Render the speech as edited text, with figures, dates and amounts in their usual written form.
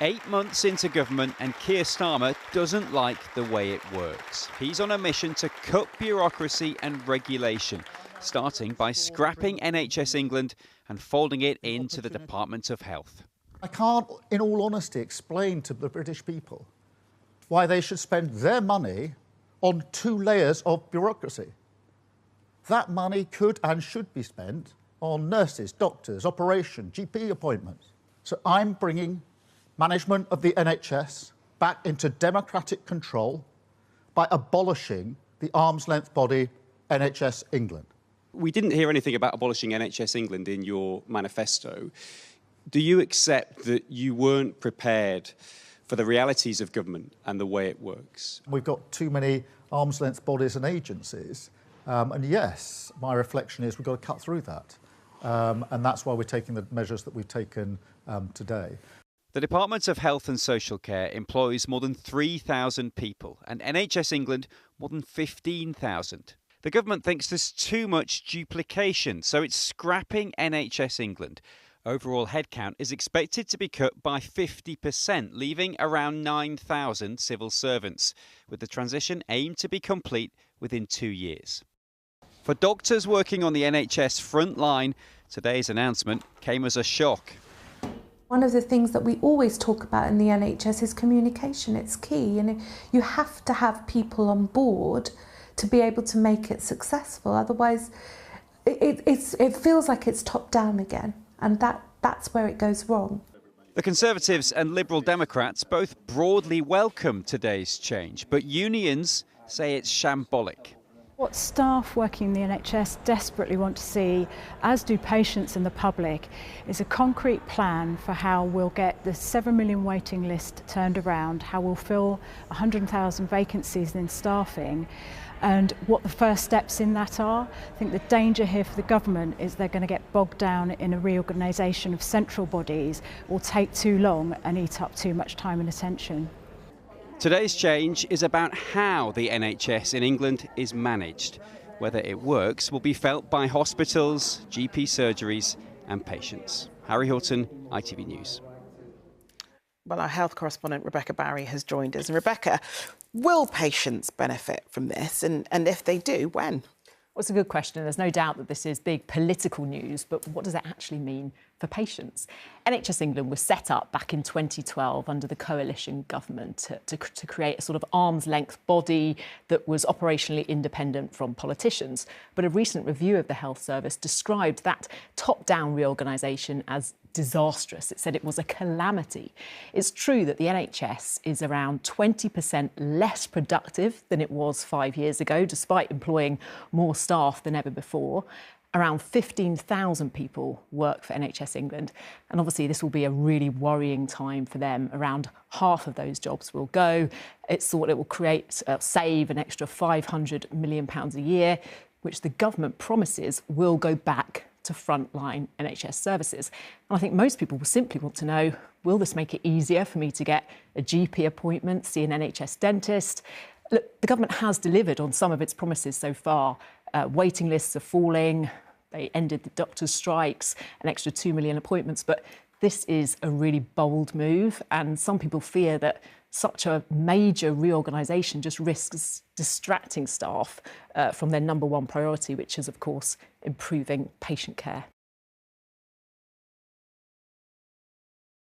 8 months into government and Keir Starmer doesn't like the way it works. He's on a mission to cut bureaucracy and regulation, starting by scrapping NHS England and folding it into the Department of Health. I can't, in all honesty, explain to the British people why they should spend their money on 2 layers of bureaucracy. That money could and should be spent on nurses, doctors, operation, GP appointments. So I'm bringing management of the NHS back into democratic control by abolishing the arm's-length body NHS England. We didn't hear anything about abolishing NHS England in your manifesto. Do you accept that you weren't prepared for the realities of government and the way it works? We've got too many arm's-length bodies and agencies, and yes, my reflection is we've got to cut through that. And that's why we're taking the measures that we've taken today. The Department of Health and Social Care employs more than 3,000 people and NHS England more than 15,000. The government thinks there's too much duplication, so it's scrapping NHS England. Overall headcount is expected to be cut by 50%, leaving around 9,000 civil servants, with the transition aimed to be complete within 2 years. For doctors working on the NHS front line, today's announcement came as a shock. One of the things that we always talk about in the NHS is communication. It's key, and you have to have people on board to be able to make it successful. Otherwise, it feels like it's top down again, and that's where it goes wrong. The Conservatives and Liberal Democrats both broadly welcome today's change, but unions say it's shambolic. What staff working in the NHS desperately want to see, as do patients and the public, is a concrete plan for how we'll get the 7 million waiting list turned around, how we'll fill 100,000 vacancies in staffing, and what the first steps in that are. I think the danger here for the government is they're going to get bogged down in a reorganisation of central bodies, will take too long and eat up too much time and attention. Today's change is about how the NHS in England is managed. Whether it works will be felt by hospitals, GP surgeries and patients. Harry Horton, ITV News. Well, our health correspondent Rebecca Barry has joined us. And Rebecca, will patients benefit from this? And if they do, when? Well, it's a good question. There's no doubt that this is big political news, but what does it actually mean for patients? NHS England was set up back in 2012 under the coalition government to create a sort of arm's-length body that was operationally independent from politicians. But a recent review of the health service described that top-down reorganisation as disastrous. It said it was a calamity. It's true that the NHS is around 20% less productive than it was 5 years ago, despite employing more staff than ever before. Around 15,000 people work for NHS England, and obviously this will be a really worrying time for them. Around half of those jobs will go. It's thought it will save an extra £500 million a year, which the government promises will go back to frontline NHS services. And I think most people will simply want to know, will this make it easier for me to get a GP appointment, see an NHS dentist? Look, the government has delivered on some of its promises so far. Waiting lists are falling. They ended the doctors' strikes, an extra 2 million appointments. But this is a really bold move, and some people fear that such a major reorganisation just risks distracting staff from their number one priority, which is, of course, improving patient care.